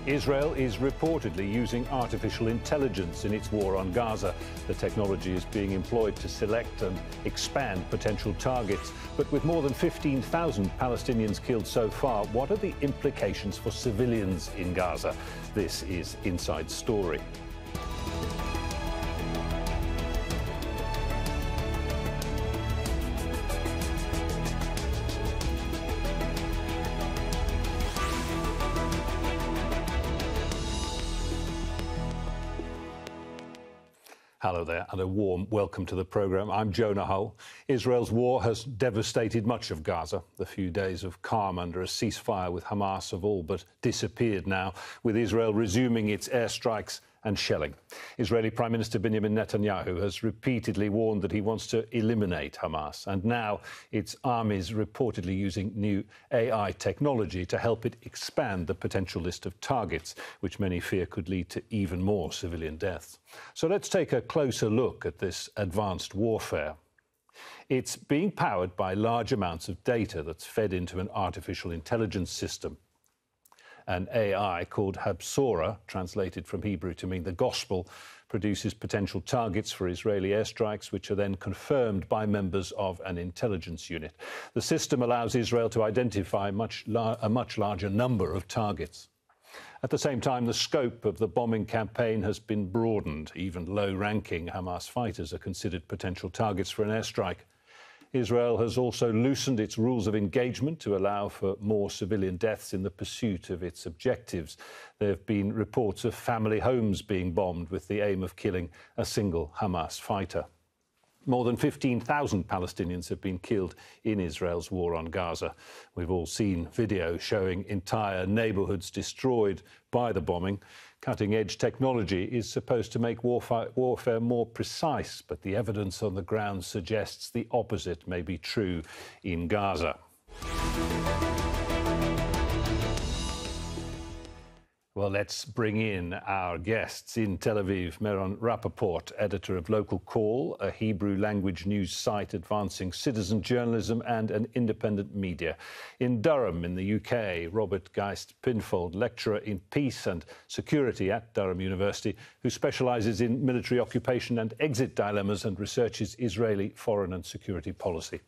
Israel is reportedly using artificial intelligence in its war on Gaza. The technology is being employed to select and expand potential targets. But with more than 15,000 Palestinians killed so far, what are the implications for civilians in Gaza? This is Inside Story. Hello there and a warm welcome to the programme. I'm Jonah. Israel's war has devastated much of Gaza. The few days of calm under a ceasefire with Hamas have all but disappeared now, with Israel resuming its airstrikes and shelling. Israeli Prime Minister Benjamin Netanyahu has repeatedly warned that he wants to eliminate Hamas, and now its army's reportedly using new AI technology to help it expand the potential list of targets, which many fear could lead to even more civilian deaths. So let's take a closer look at this advanced warfare. It's being powered by large amounts of data that's fed into an artificial intelligence system. An AI called Habsora, translated from Hebrew to mean the gospel, produces potential targets for Israeli airstrikes, which are then confirmed by members of an intelligence unit. The system allows Israel to identify a much larger number of targets. At the same time, the scope of the bombing campaign has been broadened. Even low-ranking Hamas fighters are considered potential targets for an airstrike. Israel has also loosened its rules of engagement to allow for more civilian deaths in the pursuit of its objectives. There have been reports of family homes being bombed with the aim of killing a single Hamas fighter. More than 15,000 Palestinians have been killed in Israel's war on Gaza. We've all seen video showing entire neighbourhoods destroyed by the bombing. Cutting-edge technology is supposed to make warfare more precise, but the evidence on the ground suggests the opposite may be true in Gaza. Well, let's bring in our guests. In Tel Aviv, Meron Rapaport, editor of Local Call, a Hebrew-language news site advancing citizen journalism and an independent media. In Durham, in the UK, Robert Geist, Penfold, lecturer in peace and security at Durham University, who specialises in military occupation and exit dilemmas and researches Israeli foreign and security policy.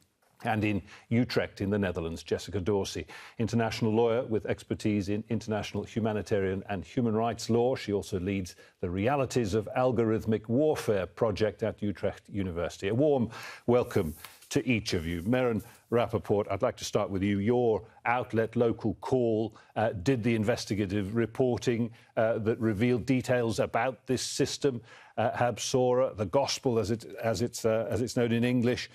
And in Utrecht in the Netherlands, Jessica Dorsey, international lawyer with expertise in international humanitarian and human rights law. She also leads the Realities of Algorithmic Warfare project at Utrecht University. A warm welcome to each of you. Meron Rapaport, I'd like to start with you. Your outlet, Local Call, did the investigative reporting that revealed details about this system, Habsora, the gospel as it's known in English,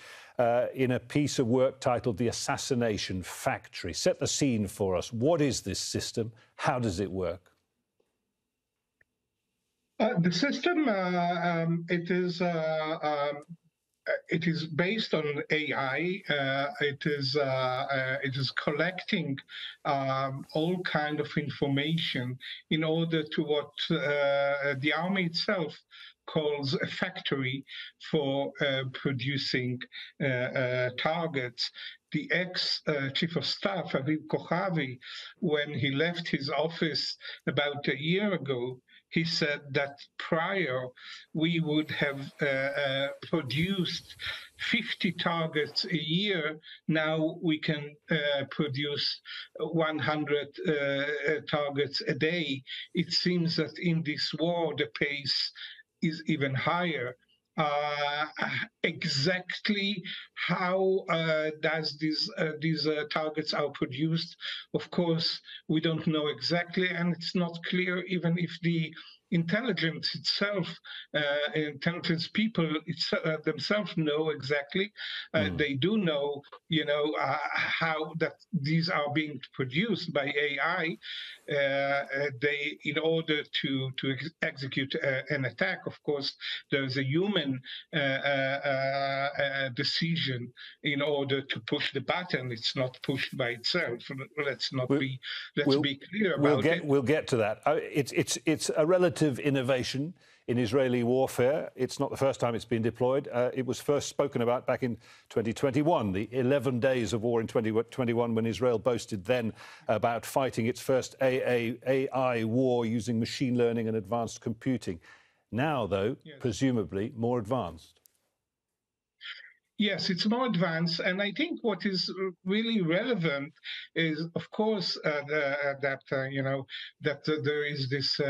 in a piece of work titled The Assassination Factory. Set the scene for us. What is this system? How does it work? The system, it is based on AI. It is collecting all kind of information in order to what the army itself calls a factory for producing targets. The ex-chief of staff, Aviv Kochavi, when he left his office about a year ago, he said that prior we would have produced 50 targets a year. Now we can produce 100 targets a day. It seems that in this war, the pace is even higher. Exactly how does these targets are produced? Of course, we don't know exactly, and it's not clear even if the intelligence itself, intelligence people themselves know exactly. They do know, how that these are being produced by AI. In order to execute an attack, of course, there's a human decision in order to push the button. It's not pushed by itself. Let's be clear about it. We'll get to that. It's a relatively relative innovation in Israeli warfare. It's not the first time it's been deployed. It was first spoken about back in 2021, the 11 days of war in 2021, when Israel boasted then about fighting its first AI war using machine learning and advanced computing. Now, though, yes, presumably more advanced. Yes, it's more advanced, and I think what is really relevant is, of course, that there is this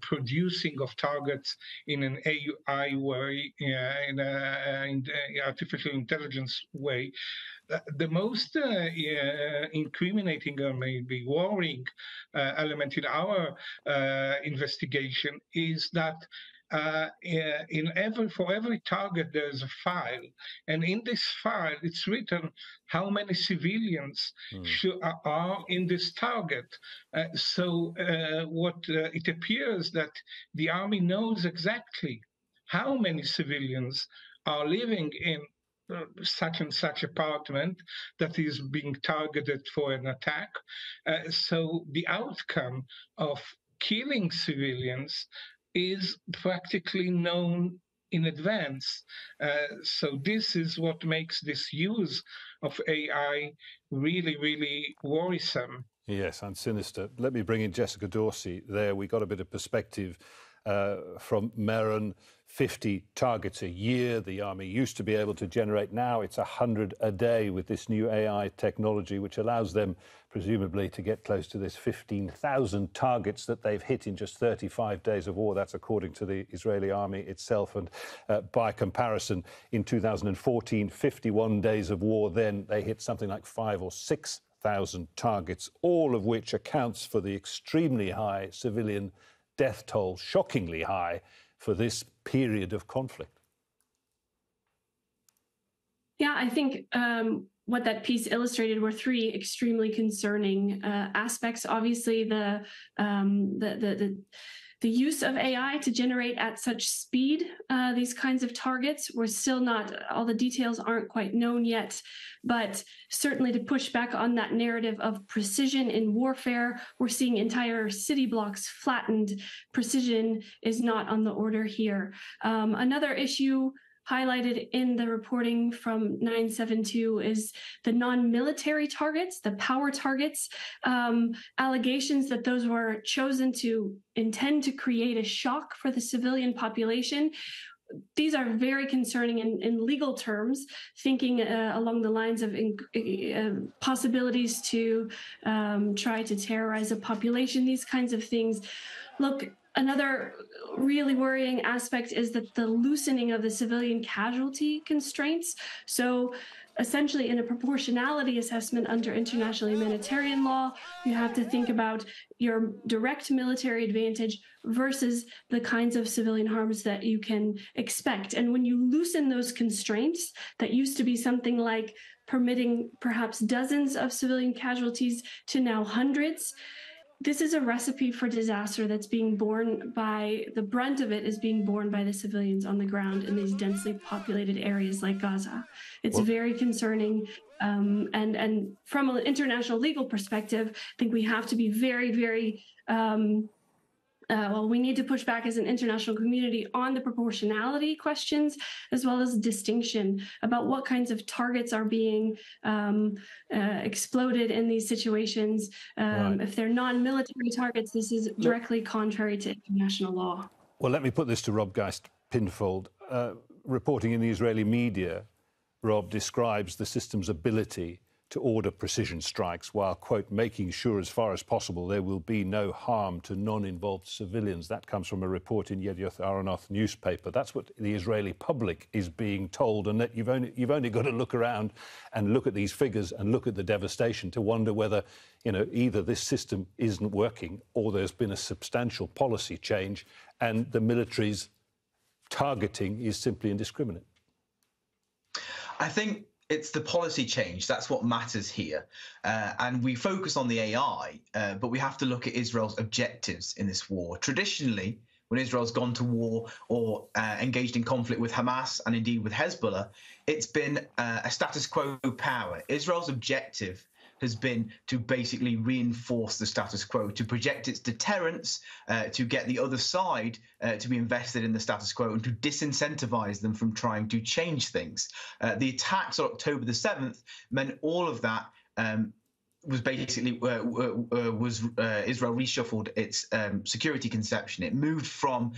producing of targets in an AI way, in artificial intelligence way. The most incriminating or maybe worrying element in our investigation is that for every target there's a file, and in this file it's written how many civilians are in this target. So it appears that the army knows exactly how many civilians are living in such and such apartment that is being targeted for an attack. So the outcome of killing civilians is practically known in advance. So this is what makes this use of AI really, really worrisome. Yes, and sinister. Let me bring in Jessica Dorsey there. We got a bit of perspective from Meron. 50 targets a year the army used to be able to generate. Now it's 100 a day with this new AI technology, which allows them presumably to get close to this 15,000 targets that they've hit in just 35 days of war. That's according to the Israeli army itself. And by comparison, in 2014, 51 days of war, then they hit something like 5,000 or 6,000 targets, all of which accounts for the extremely high civilian death toll, shockingly high for this period of conflict. Yeah, I think what that piece illustrated were three extremely concerning aspects. Obviously, the use of AI to generate at such speed these kinds of targets. We're still not, all the details aren't quite known yet, but certainly to push back on that narrative of precision in warfare. We're seeing entire city blocks flattened. Precision is not on the order here. Another issue highlighted in the reporting from 972 is the non-military targets, the power targets, allegations that those were chosen to intend to create a shock for the civilian population. These are very concerning in legal terms, thinking along the lines of possibilities to try to terrorize a population, these kinds of things. Look, another really worrying aspect is that the loosening of the civilian casualty constraints. So essentially, in a proportionality assessment under international humanitarian law, you have to think about your direct military advantage versus the kinds of civilian harms that you can expect. And when you loosen those constraints, that used to be something like permitting perhaps dozens of civilian casualties to now hundreds, this is a recipe for disaster that's being borne by, the brunt of it is being borne by the civilians on the ground in these densely populated areas like Gaza. It's very concerning. And from an international legal perspective, I think we have to be very, very, we need to push back as an international community on the proportionality questions, as well as distinction about what kinds of targets are being exploded in these situations. Right. If they're non-military targets, this is directly contrary to international law. Well, let me put this to Rob Geist, Penfold. Reporting in the Israeli media, Rob describes the system's ability to order precision strikes while, quote, making sure as far as possible there will be no harm to non-involved civilians. That comes from a report in Yedioth Aharonoth newspaper. That's what the Israeli public is being told, and that you've only got to look around and look at these figures and look at the devastation to wonder whether, you know, either this system isn't working or there's been a substantial policy change and the military's targeting is simply indiscriminate. I think it's the policy change. That's what matters here. And we focus on the AI, but we have to look at Israel's objectives in this war. Traditionally, when Israel's gone to war or engaged in conflict with Hamas and indeed with Hezbollah, it's been a status quo power. Israel's objective has been to basically reinforce the status quo, to project its deterrence, to get the other side to be invested in the status quo and to disincentivize them from trying to change things. The attacks on October the 7th meant all of that was basically Israel reshuffled its security conception. It moved from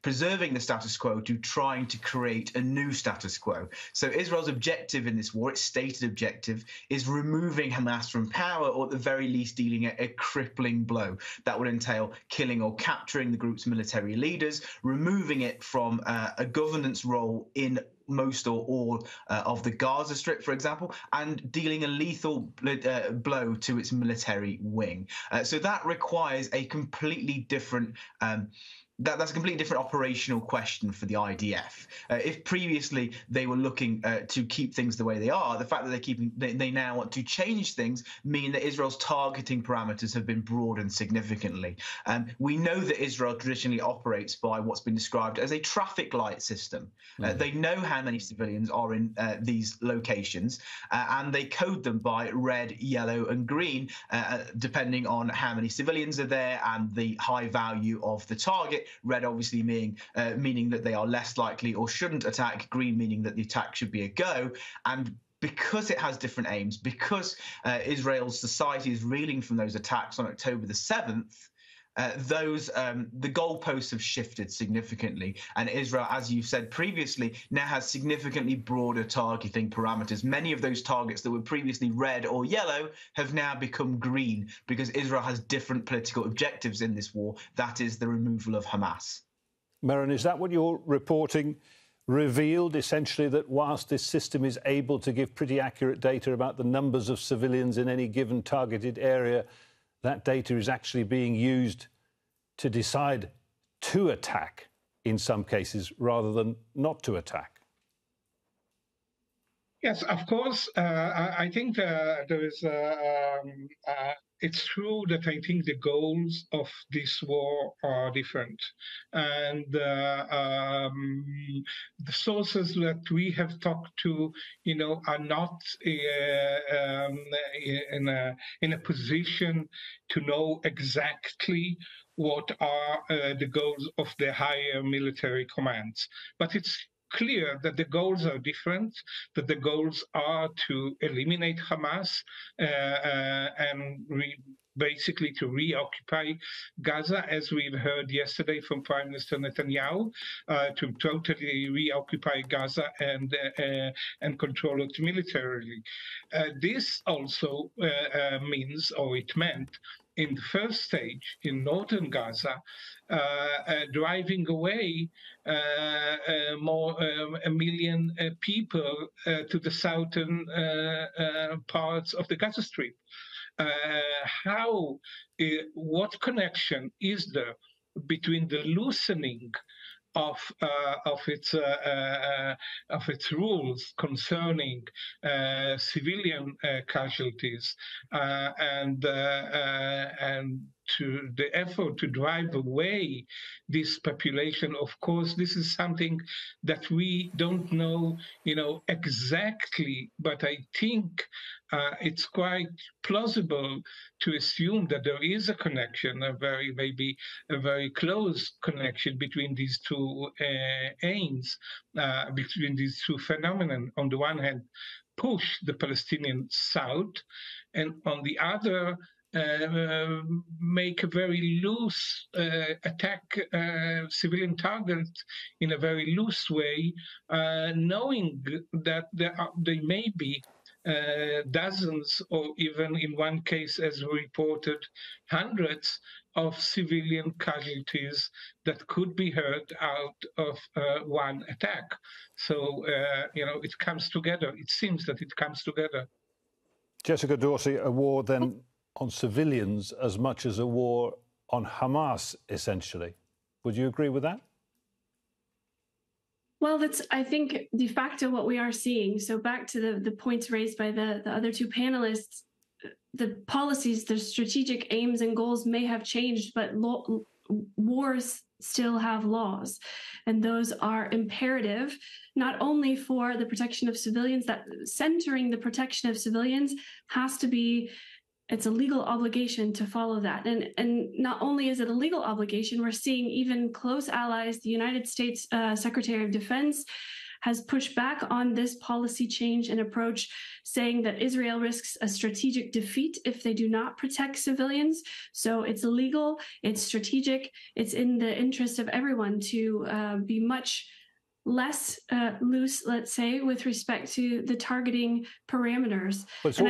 preserving the status quo to trying to create a new status quo. So Israel's objective in this war, its stated objective, is removing Hamas from power, or at the very least dealing a crippling blow. That would entail killing or capturing the group's military leaders, removing it from a governance role in most or all of the Gaza Strip, for example, and dealing a lethal blow to its military wing. So that requires a completely different that's a completely different operational question for the IDF. If previously they were looking to keep things the way they are, the fact that they now want to change things mean that Israel's targeting parameters have been broadened significantly. We know that Israel traditionally operates by what's been described as a traffic light system. They know how many civilians are in these locations, and they code them by red, yellow, and green, depending on how many civilians are there and the high value of the target. Red obviously meaning that they are less likely or shouldn't attack, green meaning that the attack should be a go. And because it has different aims, because Israel's society is reeling from those attacks on October the 7th, the goalposts have shifted significantly, and Israel, as you said previously, now has significantly broader targeting parameters. Many of those targets that were previously red or yellow have now become green because Israel has different political objectives in this war. That is the removal of Hamas. Meron, is that what you're reporting revealed, essentially, that whilst this system is able to give pretty accurate data about the numbers of civilians in any given targeted area, that data is actually being used to decide to attack in some cases rather than not to attack? Yes, of course. I think there is. It's true that I think the goals of this war are different, and the sources that we have talked to, are not in a position to know exactly what are the goals of the higher military commands. But it's clear that the goals are different, that the goals are to eliminate Hamas and basically to reoccupy Gaza, as we've heard yesterday from Prime Minister Netanyahu, to totally reoccupy Gaza and control it militarily. This also means, or it meant, in the first stage in northern Gaza, driving away a million people to the southern parts of the Gaza Strip. What connection is there between the loosening of its rules concerning civilian casualties and to the effort to drive away this population? Of course, this is something that we don't know, exactly, but I think it's quite plausible to assume that there is a connection, maybe a very close connection between these two aims, between these two phenomena. On the one hand, push the Palestinian south, and on the other, make a very loose attack civilian targets in a very loose way, knowing that there may be dozens, or even in one case, as reported, hundreds of civilian casualties that could be heard out of one attack. So, it comes together. It seems that it comes together. Jessica Dorsey, a war then on civilians as much as a war on Hamas, essentially. Would you agree with that? Well, that's, I think, de facto what we are seeing. So back to the points raised by the other two panelists, the policies, the strategic aims and goals may have changed, but wars still have laws, and those are imperative not only for the protection of civilians, that centering the protection of civilians has to be, it's a legal obligation to follow that. And not only is it a legal obligation, we're seeing even close allies, the United States Secretary of Defense has pushed back on this policy change and approach, saying that Israel risks a strategic defeat if they do not protect civilians. So it's legal, it's strategic, it's in the interest of everyone to be much less loose, let's say, with respect to the targeting parameters. Well, it's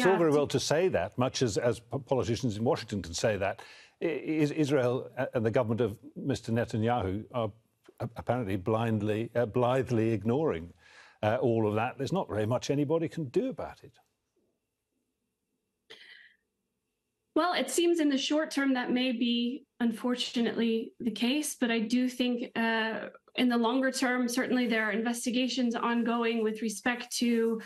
all very well to say that, much as politicians in Washington can say that. Israel and the government of Mr. Netanyahu are apparently blithely ignoring all of that. There's not very much anybody can do about it. Well, it seems in the short term that may be, unfortunately, the case, but I do think in the longer term, certainly there are investigations ongoing with respect to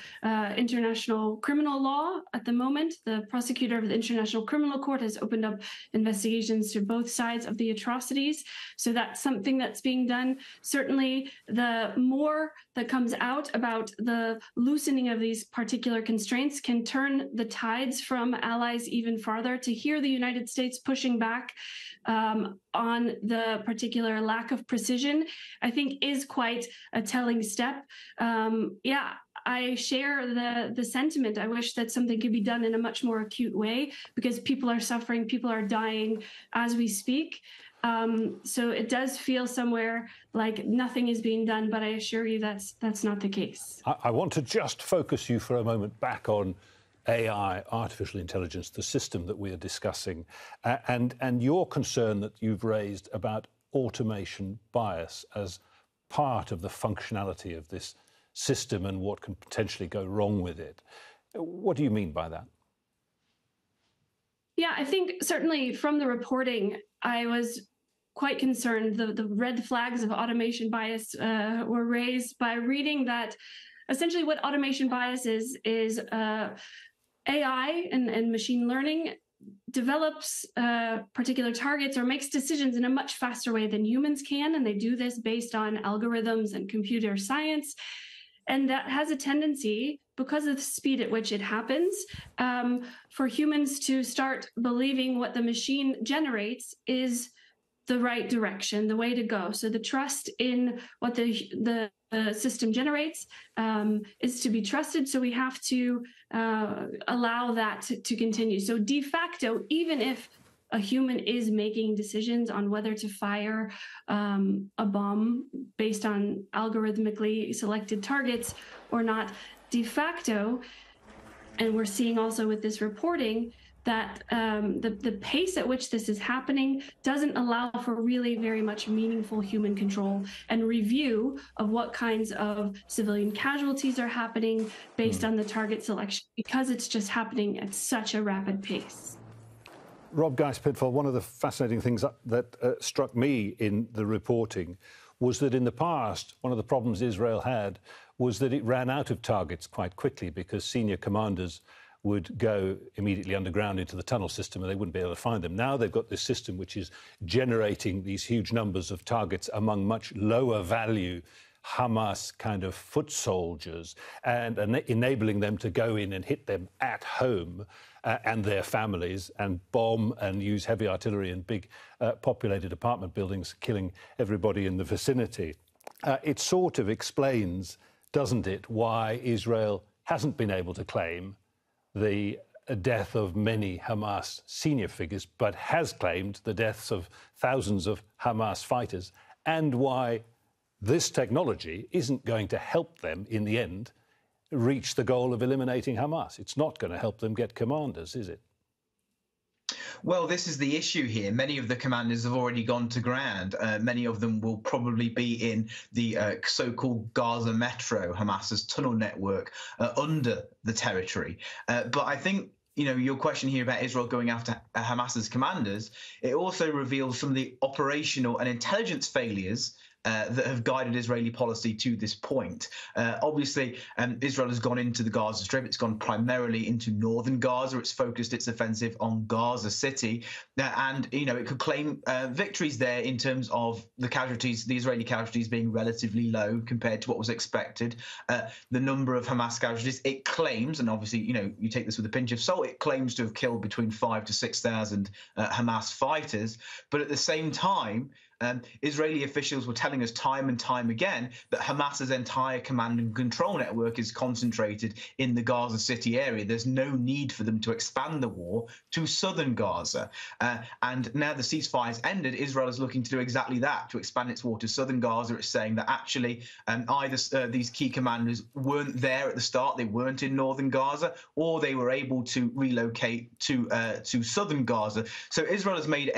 international criminal law at the moment. The prosecutor of the International Criminal Court has opened up investigations to both sides of the atrocities. So that's something that's being done. Certainly, the more that comes out about the loosening of these particular constraints can turn the tides from allies even farther. To hear the United States pushing back on the particular lack of precision, I think is quite a telling step. Yeah, I share the sentiment. I wish that something could be done in a much more acute way, because people are suffering, people are dying as we speak. So it does feel somewhere like nothing is being done, but I assure you that's not the case. I want to just focus you for a moment back on AI, artificial intelligence, the system that we are discussing, and your concern that you've raised about automation bias as part of the functionality of this system and what can potentially go wrong with it. What do you mean by that? Yeah, I think certainly from the reporting, I was quite concerned. The red flags of automation bias were raised by reading that essentially what automation bias is AI and machine learning develops particular targets or makes decisions in a much faster way than humans can. And they do this based on algorithms and computer science. And that has a tendency, because of the speed at which it happens, for humans to start believing what the machine generates is the right direction, the way to go. So the trust in what the system generates is to be trusted. So we have to allow that to continue. So de facto, even if a human is making decisions on whether to fire a bomb based on algorithmically selected targets or not, de facto, and we're seeing also with this reporting, that the pace at which this is happening doesn't allow for really very much meaningful human control and review of what kinds of civilian casualties are happening based on the target selection, because it's just happening at such a rapid pace. Rob, Geist, Penfold, one of the fascinating things that struck me in the reporting was that in the past, one of the problems Israel had was that it ran out of targets quite quickly because senior commanders would go immediately underground into the tunnel system and they wouldn't be able to find them. Now they've got this system which is generating these huge numbers of targets among much lower value Hamas kind of foot soldiers and enabling them to go in and hit them at home and their families and bomb and use heavy artillery in big populated apartment buildings, killing everybody in the vicinity. It sort of explains, doesn't it, why Israel hasn't been able to claim the death of many Hamas senior figures, but has claimed the deaths of thousands of Hamas fighters, and why this technology isn't going to help them in the end reach the goal of eliminating Hamas. It's not going to help them get commanders, is it? Well, this is the issue here. Many of the commanders have already gone to ground. Many of them will probably be in the so-called Gaza Metro, Hamas's tunnel network under the territory. But I think, you know, your question here about Israel going after Hamas's commanders, it also reveals some of the operational and intelligence failures that have guided Israeli policy to this point. Obviously, Israel has gone into the Gaza Strip. It's gone primarily into northern Gaza. It's focused its offensive on Gaza City, and it could claim victories there in terms of the casualties, the Israeli casualties being relatively low compared to what was expected. The number of Hamas casualties it claims, and obviously you take this with a pinch of salt, it claims to have killed between 5,000 to 6,000 Hamas fighters, but at the same time, Israeli officials were telling us time and time again that Hamas's entire command and control network is concentrated in the Gaza City area. There's no need for them to expand the war to southern Gaza. And now the ceasefire's ended, Israel is looking to do exactly that, to expand its war to southern Gaza. It's saying that actually either these key commanders weren't there at the start, they weren't in northern Gaza, or they were able to relocate to southern Gaza. So Israel has made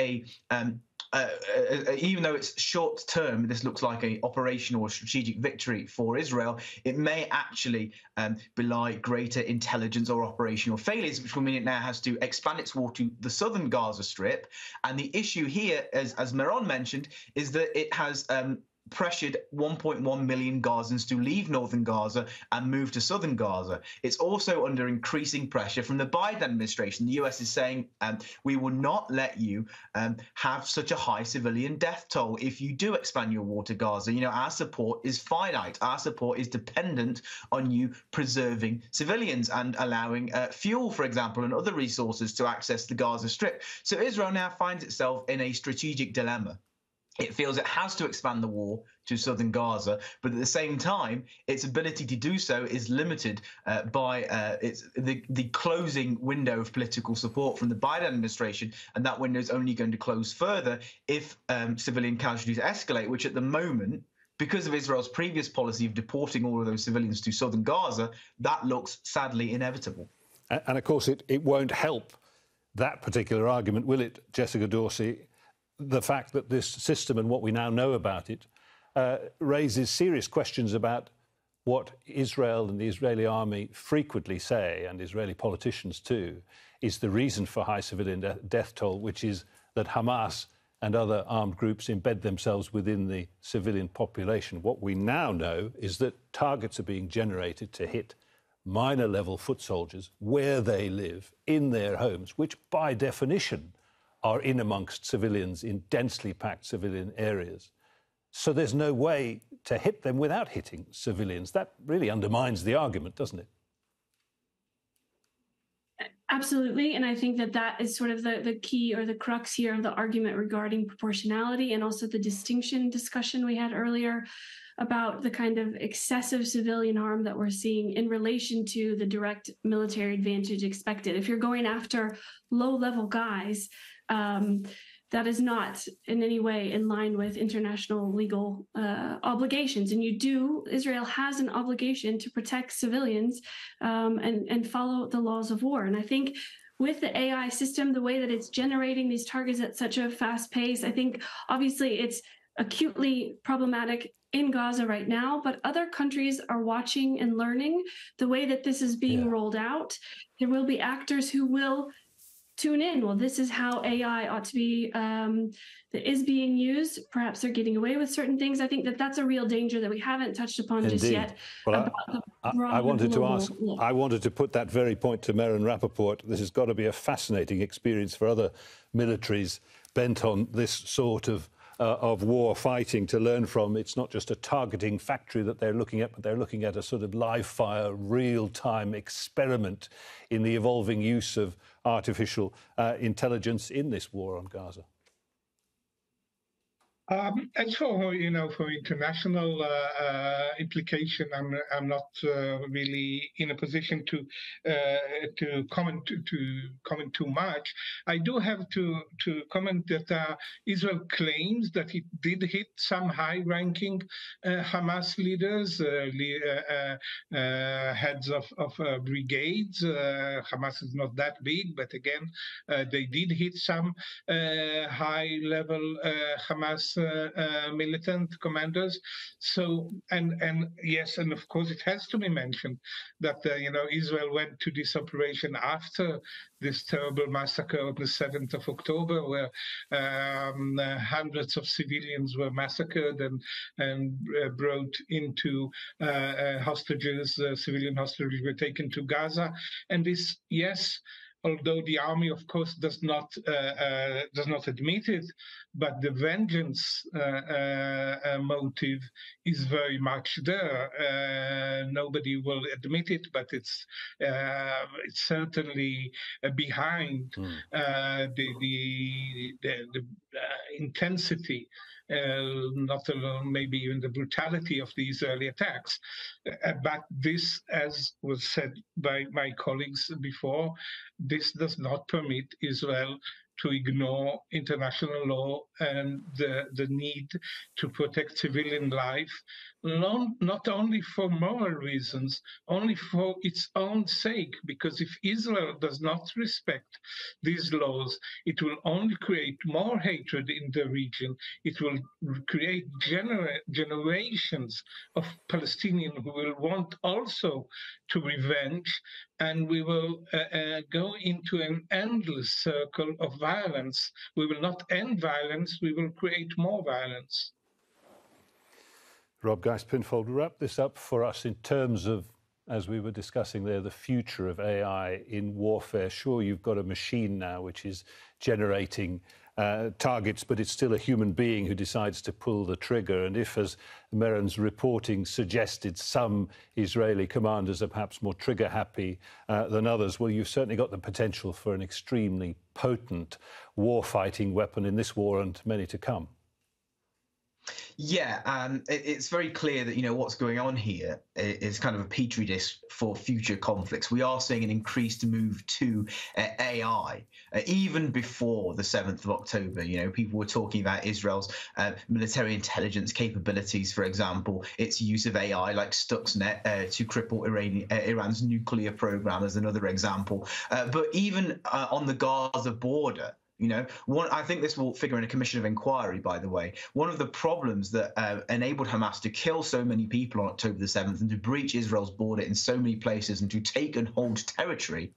even though it's short term, this looks like an operational or strategic victory for Israel, it may actually belie greater intelligence or operational failures, which will mean it now has to expand its war to the southern Gaza Strip. And the issue here, as Meron mentioned, is that it has pressured 1.1 million Gazans to leave northern Gaza and move to southern Gaza. It's also under increasing pressure from the Biden administration. The US is saying, we will not let you have such a high civilian death toll if you do expand your war to Gaza. Our support is finite. Our support is dependent on you preserving civilians and allowing fuel, for example, and other resources to access the Gaza Strip. So Israel now finds itself in a strategic dilemma. It feels it has to expand the war to southern Gaza, but at the same time, its ability to do so is limited by the closing window of political support from the Biden administration, and that window is only going to close further if civilian casualties escalate, which at the moment, because of Israel's previous policy of deporting all of those civilians to southern Gaza, that looks sadly inevitable. And of course, it won't help that particular argument, will it, Jessica Dorsey? The fact that this system and what we now know about it raises serious questions about what Israel and the Israeli army frequently say, and Israeli politicians too, is the reason for high civilian death toll, which is that Hamas and other armed groups embed themselves within the civilian population. What we now know is that targets are being generated to hit minor level foot soldiers where they live, in their homes, which by definition are in amongst civilians in densely packed civilian areas. So there's no way to hit them without hitting civilians. That really undermines the argument, doesn't it? Absolutely. And I think that is sort of the key or the crux here of the argument regarding proportionality, and also the distinction discussion we had earlier about the kind of excessive civilian harm that we're seeing in relation to the direct military advantage expected. If you're going after low-level guys, that is not in any way in line with international legal obligations. And Israel has an obligation to protect civilians and follow the laws of war. And I think with the AI system, the way that it's generating these targets at such a fast pace, I think obviously it's acutely problematic in Gaza right now, but other countries are watching and learning the way that this is being rolled out. There will be actors who will tune in. Well, this is how AI ought to be, that is being used. Perhaps they're getting away with certain things. I think that's a real danger that we haven't touched upon Indeed. Just yet. Well, I wanted to ask, I wanted to put that very point to Meron Rapaport. This has got to be a fascinating experience for other militaries bent on this sort of war fighting to learn from. It's not just a targeting factory that they're looking at, but they're looking at a sort of live-fire, real-time experiment in the evolving use of artificial intelligence in this war on Gaza. As for international implication, I'm not really in a position to comment too much. I do have to comment that Israel claims that it did hit some high-ranking Hamas leaders, heads of brigades. Hamas is not that big, but again, they did hit some high-level Hamas militant commanders. So, and yes, and of course it has to be mentioned that Israel went to this operation after this terrible massacre on the 7th of October, where hundreds of civilians were massacred and brought into hostages. Civilian hostages were taken to Gaza, and this, yes, although the army, of course, does not admit it, but the vengeance motive is very much there. Nobody will admit it, but it's certainly behind the intensity, not alone maybe even the brutality of the Israeli attacks. But this, as was said by my colleagues before, this does not permit Israel to ignore international law and the need to protect civilian life, not only for moral reasons, only for its own sake, because if Israel does not respect these laws, it will only create more hatred in the region. It will create generations of Palestinians who will want also to revenge, and we will go into an endless circle of violence. We will not end violence, we will create more violence. Rob, Geist, Penfold, wrap this up for us in terms of, as we were discussing there, the future of AI in warfare. Sure, you've got a machine now which is generating targets, but it's still a human being who decides to pull the trigger. And if, as Meron's reporting suggested, some Israeli commanders are perhaps more trigger happy than others, well, you've certainly got the potential for an extremely potent war-fighting weapon in this war and many to come. Yeah, it's very clear that, what's going on here is kind of a petri dish for future conflicts. We are seeing an increased move to AI, even before the 7th of October. People were talking about Israel's military intelligence capabilities, for example, its use of AI like Stuxnet to cripple Iran's nuclear program as another example. But even on the Gaza border, I think this will figure in a commission of inquiry, by the way. One of the problems that enabled Hamas to kill so many people on October the 7th and to breach Israel's border in so many places and to take and hold territory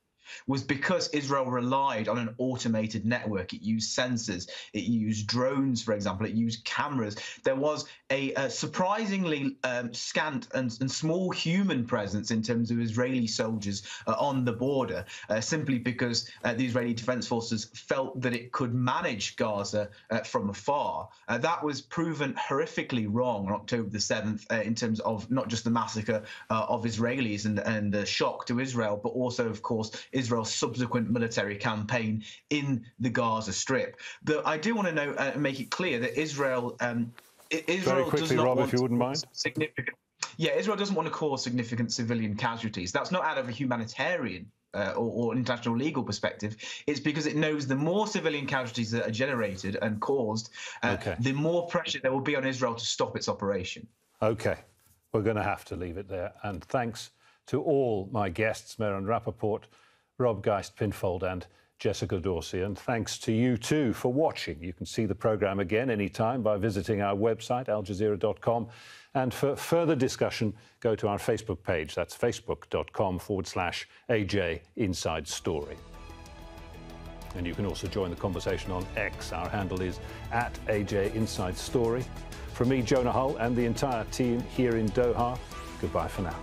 was because Israel relied on an automated network. It used sensors, it used drones, for example, it used cameras. There was a surprisingly scant and small human presence in terms of Israeli soldiers on the border, simply because the Israeli Defense Forces felt that it could manage Gaza from afar. That was proven horrifically wrong on October the 7th in terms of not just the massacre of Israelis and the shock to Israel, but also, of course, Israel's subsequent military campaign in the Gaza Strip. But I do want to make it clear that Israel very quickly, does not Rob, want if you wouldn't mind. Israel doesn't want to cause significant civilian casualties. That's not out of a humanitarian or international legal perspective. It's because it knows the more civilian casualties that are generated and caused, the more pressure there will be on Israel to stop its operation. OK, we're going to have to leave it there. And thanks to all my guests, Meron Rapaport, Rob Geist, Penfold and Jessica Dorsey. And thanks to you too for watching. You can see the programme again anytime by visiting our website, aljazeera.com. And for further discussion, go to our Facebook page. That's facebook.com/AJ Inside Story. And you can also join the conversation on X. Our handle is @AJ Inside Story. From me, Jonah Hull, and the entire team here in Doha, goodbye for now.